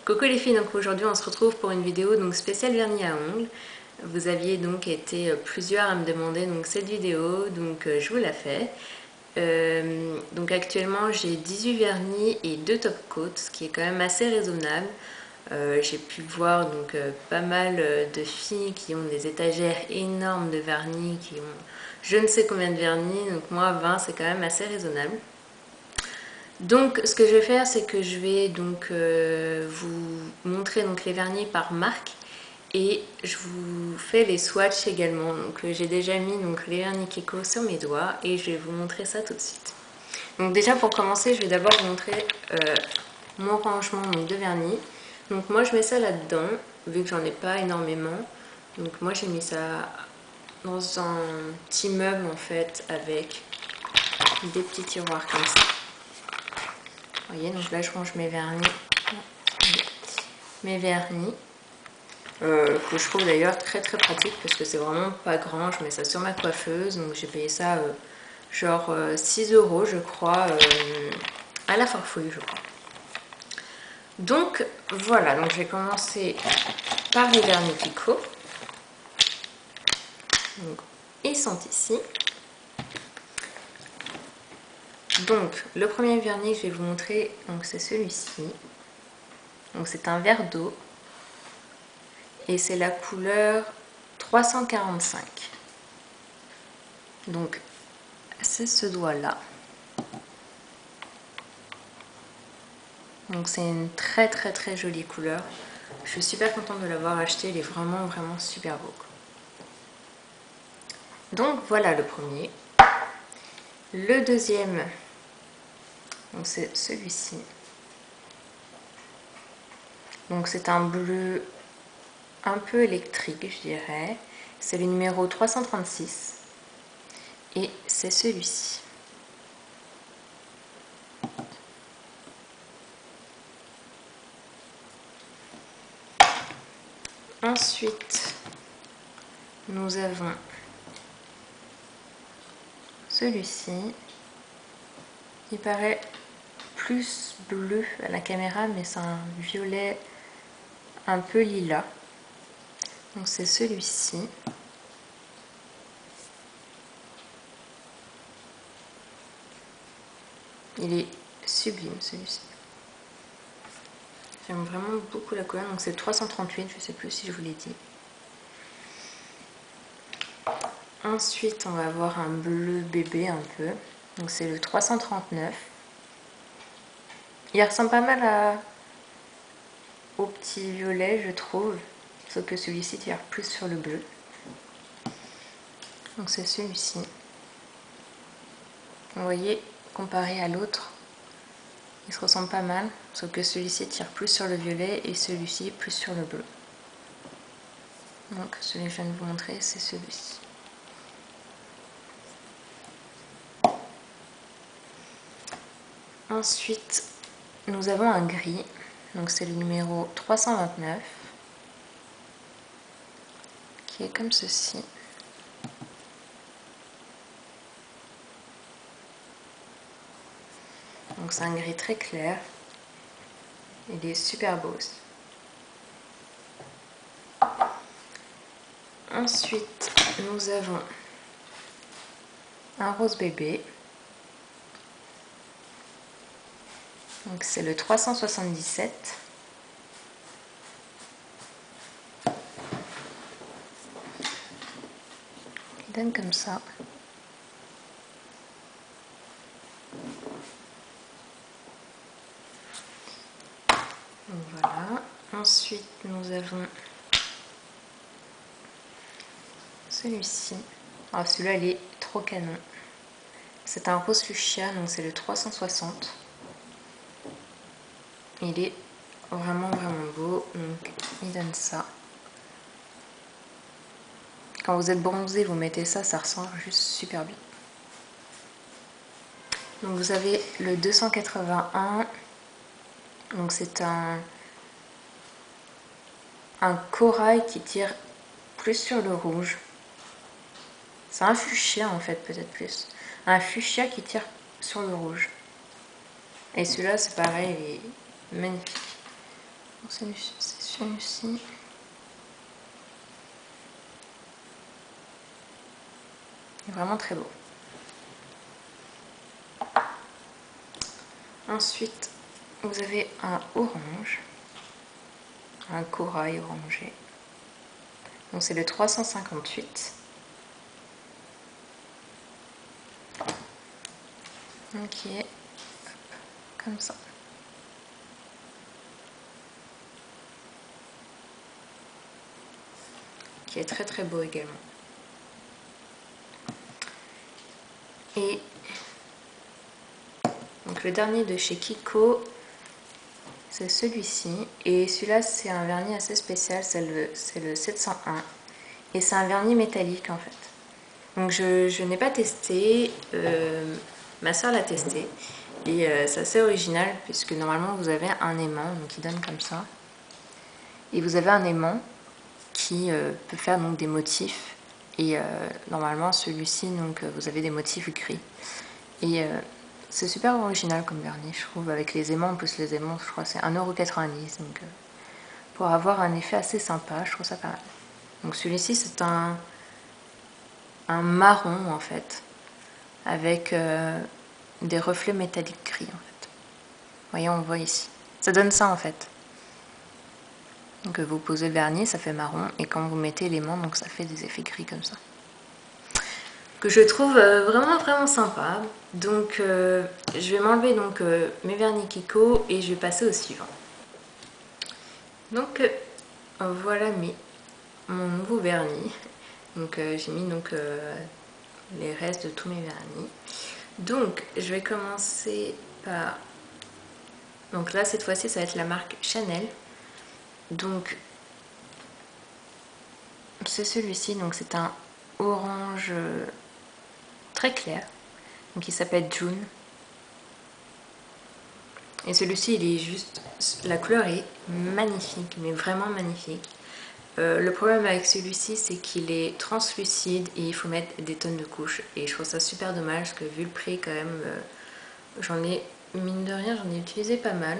Coucou les filles, donc aujourd'hui on se retrouve pour une vidéo donc spéciale vernis à ongles. Vous aviez donc été plusieurs à me demander donc cette vidéo, donc je vous la fais. Donc actuellement j'ai 18 vernis et 2 top coats, ce qui est quand même assez raisonnable. J'ai pu voir donc pas mal de filles qui ont des étagères énormes de vernis, qui ont je ne sais combien de vernis, donc moi 20 c'est quand même assez raisonnable. Donc ce que je vais faire, c'est que je vais donc vous montrer donc les vernis par marque et je vous fais les swatchs également. Donc j'ai déjà mis donc les vernis Kiko sur mes doigts et je vais vous montrer ça tout de suite. Donc déjà pour commencer, je vais d'abord vous montrer mon rangement donc, de vernis. Donc moi je mets ça là-dedans, vu que j'en ai pas énormément. Donc moi j'ai mis ça dans un petit meuble en fait avec des petits tiroirs comme ça. Vous voyez, donc là je range mes vernis. Que je trouve d'ailleurs très pratique parce que c'est vraiment pas grand. Je mets ça sur ma coiffeuse, donc j'ai payé ça genre 6 € je crois à la Farfouille je crois. Donc voilà, donc je vais commencer par les vernis Kiko. Donc, ils sont ici. Donc le premier vernis que je vais vous montrer, donc c'est celui-ci. Donc c'est un verre d'eau et c'est la couleur 345. Donc c'est ce doigt là. Donc c'est une très jolie couleur. Je suis super contente de l'avoir acheté, il est vraiment super beau. Donc voilà le premier. Le deuxième, donc c'est celui-ci. Donc c'est un bleu un peu électrique, je dirais. C'est le numéro 336 et c'est celui-ci. Ensuite, nous avons celui-ci. Il paraît plus bleu à la caméra, mais c'est un violet un peu lilas. Donc c'est celui-ci. Il est sublime celui-ci. J'aime vraiment beaucoup la couleur. Donc c'est 338, je ne sais plus si je vous l'ai dit. Ensuite, on va avoir un bleu bébé un peu. Donc c'est le 339. Il ressemble pas mal au petit violet, je trouve. Sauf que celui-ci tire plus sur le bleu. Donc c'est celui-ci. Vous voyez, comparé à l'autre, il se ressemble pas mal. Sauf que celui-ci tire plus sur le violet et celui-ci plus sur le bleu. Donc celui que je viens de vous montrer, c'est celui-ci. Ensuite, nous avons un gris. Donc c'est le numéro 329. Qui est comme ceci. Donc c'est un gris très clair. Il est super beau aussi. Ensuite, nous avons un rose bébé. Donc c'est le 377. Il donne comme ça. Donc voilà. Ensuite, nous avons celui-ci. Alors celui-là, il est trop canon. C'est un rose fuchsia, donc c'est le 360. Il est vraiment beau. Donc il donne ça. Quand vous êtes bronzé, vous mettez ça, ça ressort juste super bien. Donc vous avez le 281. Donc c'est un corail qui tire plus sur le rouge. C'est un fuchsia en fait, peut-être plus. Un fuchsia qui tire sur le rouge. Et celui-là, c'est pareil, il est magnifique. C'est celui-ci. Il est vraiment très beau. Ensuite, vous avez un orange, un corail orangé. Donc c'est le 358. Ok, comme ça. Qui est très très beau également. Et donc le dernier de chez Kiko, c'est celui-ci. Et celui-là, c'est un vernis assez spécial, c'est le 701. Et c'est un vernis métallique en fait. Donc je n'ai pas testé, ma soeur l'a testé. Et c'est assez original puisque normalement vous avez un aimant donc qui donne comme ça. Et vous avez un aimant qui peut faire donc des motifs. Et normalement celui-ci, donc vous avez des motifs gris. Et c'est super original comme vernis, je trouve. Avec les aimants, en plus les aimants, je crois que c'est 1,90 €. Donc pour avoir un effet assez sympa, je trouve ça pas mal. Donc celui-ci, c'est un marron en fait, avec des reflets métalliques gris en fait. Vous voyez, on voit ici. Ça donne ça en fait. Donc vous posez le vernis, ça fait marron, et quand vous mettez l'aimant, donc ça fait des effets gris comme ça. Que je trouve vraiment sympa. Donc je vais m'enlever donc mes vernis Kiko et je vais passer au suivant. Donc voilà mon nouveau vernis. Donc j'ai mis donc les restes de tous mes vernis. Donc je vais commencer par, donc là cette fois-ci ça va être la marque Chanel. Donc c'est celui-ci, donc c'est un orange très clair, donc il s'appelle June. Et celui-ci, il est juste, la couleur est magnifique, mais vraiment magnifique. Le problème avec celui-ci, c'est qu'il est translucide et il faut mettre des tonnes de couches. Et je trouve ça super dommage parce que vu le prix quand même, j'en ai, mine de rien, j'en ai utilisé pas mal.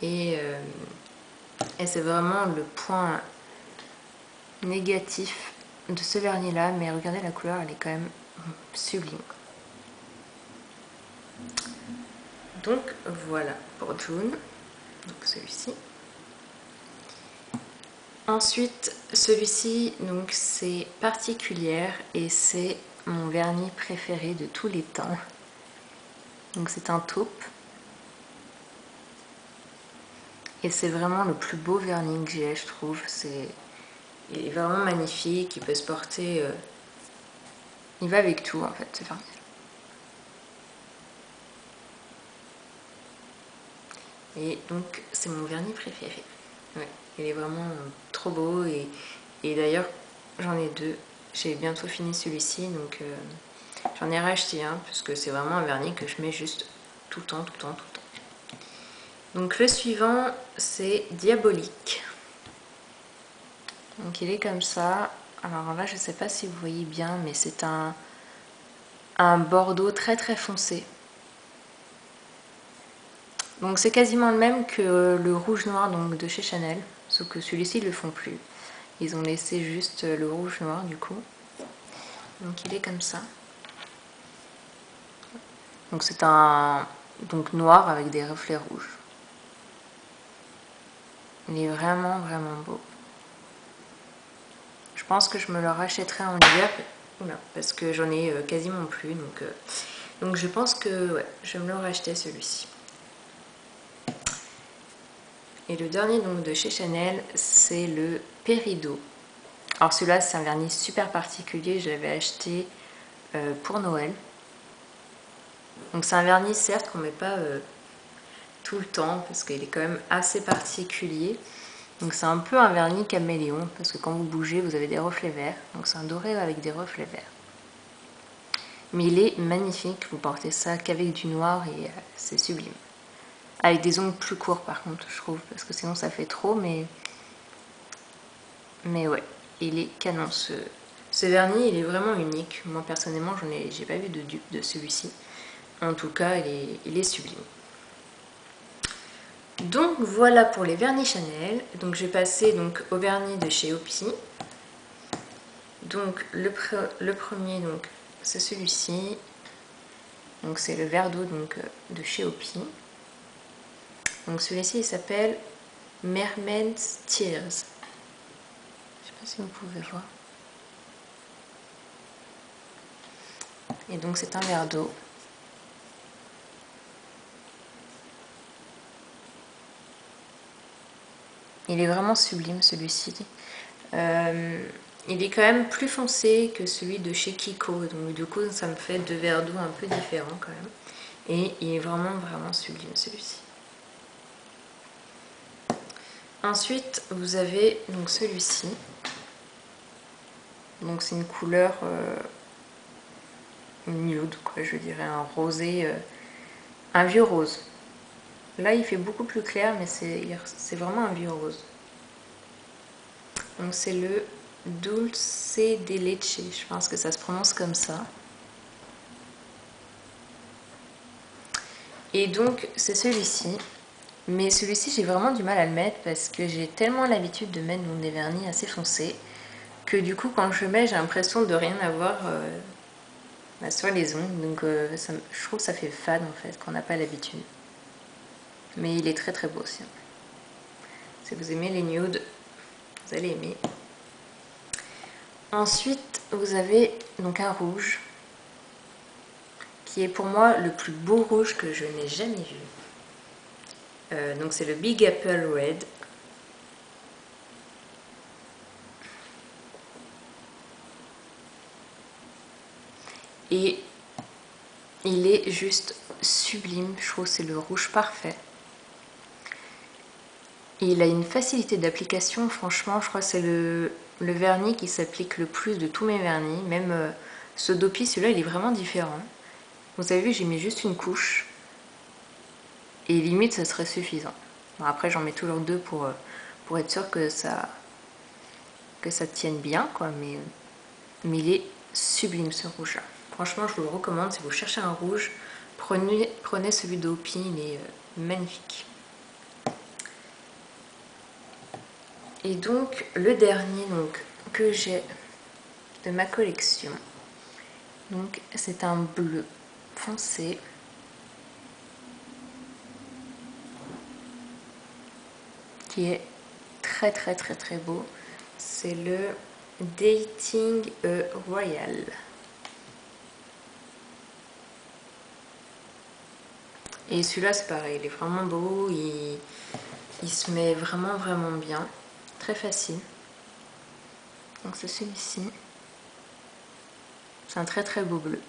Et c'est vraiment le point négatif de ce vernis là, mais regardez la couleur, elle est quand même sublime. Donc voilà pour June, donc celui-ci. Ensuite, celui-ci, donc c'est Particulière et c'est mon vernis préféré de tous les temps. Donc c'est un taupe. Et c'est vraiment le plus beau vernis que j'ai, je trouve. Il est vraiment magnifique, il peut se porter... il va avec tout en fait, ce vernis. Et donc c'est mon vernis préféré. Ouais, il est vraiment trop beau et d'ailleurs j'en ai deux. J'ai bientôt fini celui-ci, donc j'en ai racheté un parce que c'est vraiment un vernis que je mets juste tout le temps. Donc le suivant, c'est Diabolique. Donc il est comme ça. Alors là, je sais pas si vous voyez bien, mais c'est un bordeaux très foncé. Donc c'est quasiment le même que le rouge noir donc, de chez Chanel, sauf que celui-ci ils le font plus. Ils ont laissé juste le rouge noir du coup. Donc il est comme ça. Donc c'est un noir avec des reflets rouges. Il est vraiment beau. Je pense que je me le rachèterai en hiver parce que j'en ai quasiment plus. Donc je pense que ouais, je vais me le racheter celui-ci. Et le dernier donc de chez Chanel, c'est le Peridot. Alors celui-là, c'est un vernis super particulier. Je l'avais acheté pour Noël. Donc c'est un vernis certes qu'on ne met pas tout le temps parce qu'il est quand même assez particulier. Donc c'est un peu un vernis caméléon parce que quand vous bougez, vous avez des reflets verts. Donc c'est un doré avec des reflets verts. Mais il est magnifique. Vous portez ça qu'avec du noir et c'est sublime. Avec des ongles plus courts par contre, je trouve, parce que sinon ça fait trop, mais ouais, il est canon. Ce vernis, il est vraiment unique. Moi personnellement, j'ai pas vu de dupe de celui-ci. En tout cas, il est sublime. Donc voilà pour les vernis Chanel. Donc je vais passer donc au vernis de chez Opi. Donc le premier donc c'est celui-ci. Donc c'est le verre d'eau donc de chez Opi. Donc celui-ci il s'appelle Mermaid's Tears. Je ne sais pas si vous pouvez voir. Et donc c'est un verre d'eau. Il est vraiment sublime celui-ci. Il est quand même plus foncé que celui de chez Kiko. Donc du coup ça me fait deux verres d'eau un peu différents quand même. Et il est vraiment sublime celui-ci. Ensuite vous avez donc celui-ci. Donc c'est une couleur nude, quoi, je dirais un rosé, un vieux rose. Là il fait beaucoup plus clair mais c'est vraiment un vieux rose. Donc c'est le Dulce de Leche, je pense que ça se prononce comme ça. Et donc c'est celui-ci. Mais celui-ci j'ai vraiment du mal à le mettre parce que j'ai tellement l'habitude de mettre des vernis assez foncés que du coup quand je mets j'ai l'impression de rien avoir sur les ongles. Donc je trouve que ça fait fade en fait, qu'on n'a pas l'habitude. Mais il est très beau aussi. Si vous aimez les nudes, vous allez aimer. Ensuite vous avez donc un rouge qui est pour moi le plus beau rouge que je n'ai jamais vu. Donc c'est le Big Apple Red. Et il est juste sublime, je trouve que c'est le rouge parfait. Et il a une facilité d'application, franchement, je crois que c'est le vernis qui s'applique le plus de tous mes vernis. Même ce d'Opi, celui-là, il est vraiment différent. Vous avez vu, j'ai mis juste une couche. Et limite, ça serait suffisant. Bon, après, j'en mets toujours deux pour être sûr que ça tienne bien, quoi. Mais il est sublime, ce rouge-là. Franchement, je vous le recommande. Si vous cherchez un rouge, prenez celui d'Opi, il est magnifique. Et donc le dernier que j'ai de ma collection, donc c'est un bleu foncé qui est très beau. C'est le Dating Royal. Et celui-là c'est pareil, il est vraiment beau, il se met vraiment bien, très facile. Donc c'est celui-ci. C'est un très beau bleu.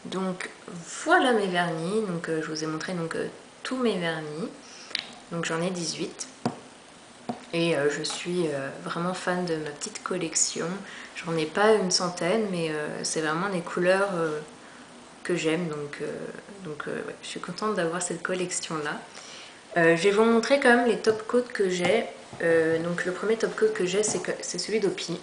Donc voilà mes vernis. Donc je vous ai montré tous mes vernis. Donc j'en ai 18. Et je suis vraiment fan de ma petite collection. J'en ai pas une centaine, mais c'est vraiment des couleurs que j'aime. Ouais, je suis contente d'avoir cette collection-là. Je vais vous montrer quand même les top coats que j'ai. Donc le premier top coat que j'ai, c'est celui d'Opi.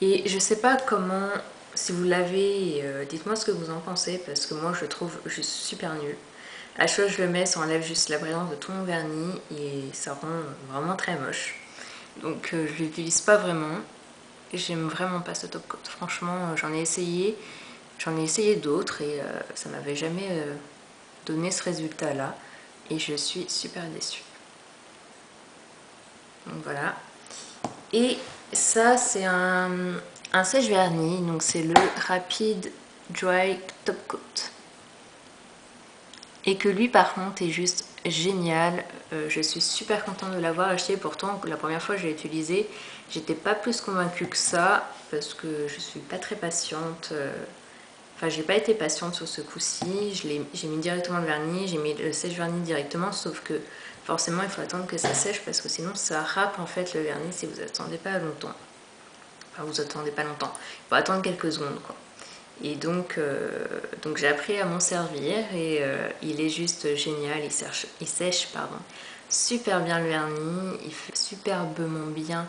Et je sais pas comment, si vous l'avez, dites-moi ce que vous en pensez, parce que moi je trouve juste super nul. À chaque fois que je le mets, ça enlève juste la brillance de tout mon vernis et ça rend vraiment très moche. Donc je l'utilise pas vraiment. J'aime vraiment pas ce top coat. Franchement, j'en ai essayé d'autres et ça m'avait jamais donné ce résultat-là. Et je suis super déçue. Donc voilà. Et ça, c'est un sèche-vernis. Donc c'est le Rapid Dry Top Coat. Et que lui par contre est juste génial. Je suis super contente de l'avoir acheté. Pourtant la première fois que je l'ai utilisé, j'étais pas plus convaincue que ça parce que je suis pas très patiente. Enfin j'ai pas été patiente sur ce coup-ci. J'ai mis directement le vernis, j'ai mis le sèche-vernis directement, sauf que forcément il faut attendre que ça sèche parce que sinon ça râpe en fait le vernis si vous attendez pas longtemps. Enfin vous attendez pas longtemps, il faut attendre quelques secondes quoi. Et donc j'ai appris à m'en servir et il est juste génial, il sèche super bien le vernis, il fait superbement bien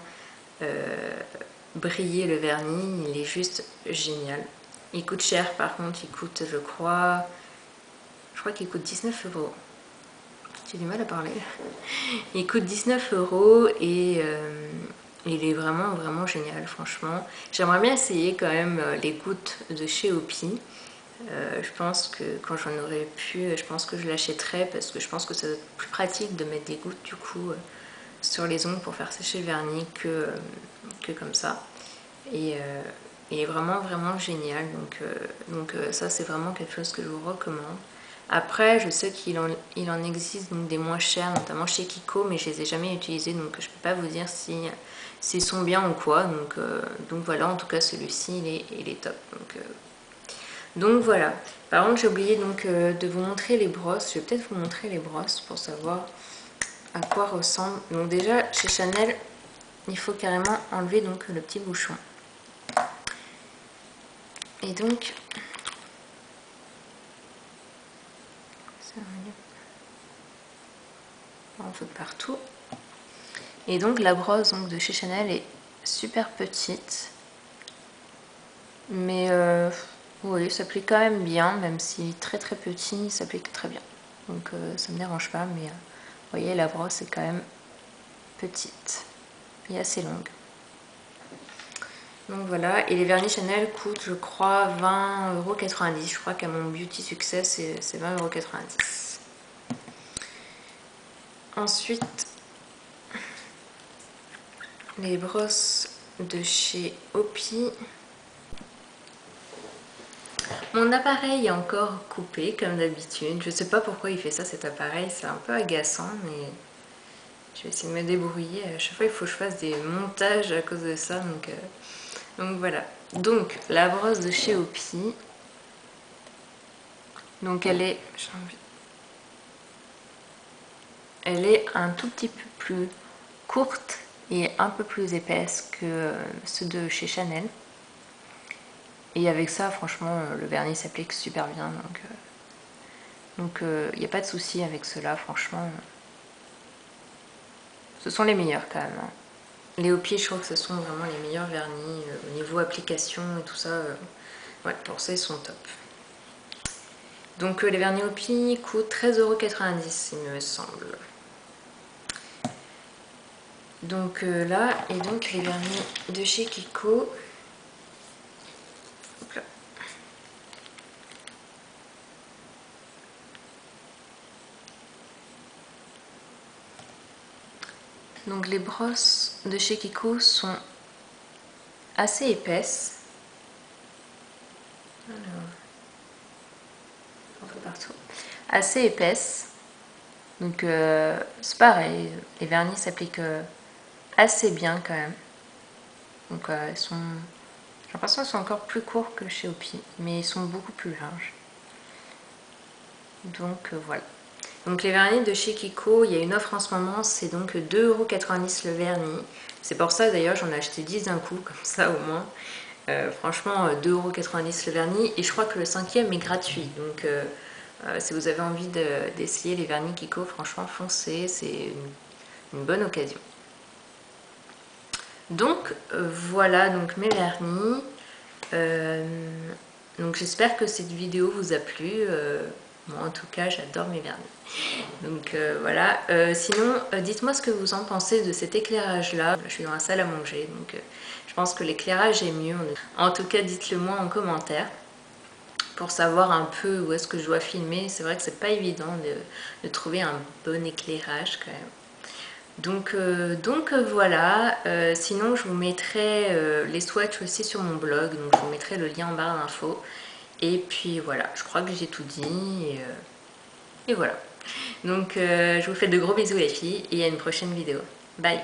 briller le vernis, il est juste génial. Il coûte cher par contre, il coûte je crois qu'il coûte 19 euros. J'ai du mal à parler. Il coûte 19 euros et il est vraiment vraiment génial franchement. J'aimerais bien essayer quand même les gouttes de chez Opi. Je pense que quand j'en aurai pu, je pense que je l'achèterai parce que je pense que ça va être plus pratique de mettre des gouttes du coup sur les ongles pour faire sécher le vernis que comme ça. Et il est vraiment vraiment génial, donc ça c'est vraiment quelque chose que je vous recommande. Après je sais qu'il en existe donc des moins chers, notamment chez Kiko, mais je les ai jamais utilisés, donc je peux pas vous dire s'ils sont bien ou quoi, donc voilà, en tout cas celui-ci il est top. Donc voilà. Par contre j'ai oublié donc de vous montrer les brosses, je vais peut-être vous montrer les brosses pour savoir à quoi ressemble. Donc déjà chez Chanel il faut carrément enlever donc le petit bouchon. Et donc, on fait partout. Et donc la brosse donc, de chez Chanel est super petite. Mais oui, ça s'applique quand même bien, même si très très petit, ça s'applique très bien. Donc ça me dérange pas, mais vous voyez la brosse est quand même petite et assez longue. Donc voilà, et les vernis Chanel coûtent je crois 20,90 €. Je crois qu'à mon Beauty Success c'est 20,90 €. Ensuite, les brosses de chez Opi. Mon appareil est encore coupé comme d'habitude. Je sais pas pourquoi il fait ça cet appareil, c'est un peu agaçant, mais je vais essayer de me débrouiller. À chaque fois il faut que je fasse des montages à cause de ça, donc voilà. Donc la brosse de chez Opi, donc elle est un tout petit peu plus courte et un peu plus épaisse que ceux de chez Chanel. Et avec ça, franchement, le vernis s'applique super bien. Donc il n'y a pas de souci avec cela, franchement. Ce sont les meilleurs quand même. Les Opi, je trouve que ce sont vraiment les meilleurs vernis au niveau application et tout ça. Ouais, pour ça, ils sont top. Donc les vernis Opi coûtent 13,90 € il me semble. Donc là, et donc les vernis de chez Kiko. Donc les brosses de chez Kiko sont assez épaisses. Alors, on fait partout. Assez épaisses. Donc c'est pareil, les vernis s'appliquent assez bien quand même. Donc ils sont, j'ai l'impression qu'ils sont encore plus courts que chez Opi, mais ils sont beaucoup plus larges. Donc voilà. Donc les vernis de chez Kiko, il y a une offre en ce moment, c'est donc 2,90 € le vernis. C'est pour ça d'ailleurs j'en ai acheté 10 d'un coup, comme ça au moins. Franchement 2,90 € le vernis, et je crois que le 5e est gratuit. Donc si vous avez envie d'essayer les vernis Kiko, franchement foncez, c'est une bonne occasion. Donc voilà donc mes vernis. Donc j'espère que cette vidéo vous a plu. Moi en tout cas j'adore mes vernis. Donc voilà. Sinon dites-moi ce que vous en pensez de cet éclairage là. Je suis dans la salle à manger, donc je pense que l'éclairage est mieux. En tout cas dites-le moi en commentaire pour savoir un peu où est-ce que je dois filmer. C'est vrai que c'est pas évident de trouver un bon éclairage quand même. Donc voilà, sinon je vous mettrai les swatchs aussi sur mon blog, donc je vous mettrai le lien en barre d'infos. Et puis voilà, je crois que j'ai tout dit, et voilà. Donc je vous fais de gros bisous les filles, et à une prochaine vidéo. Bye!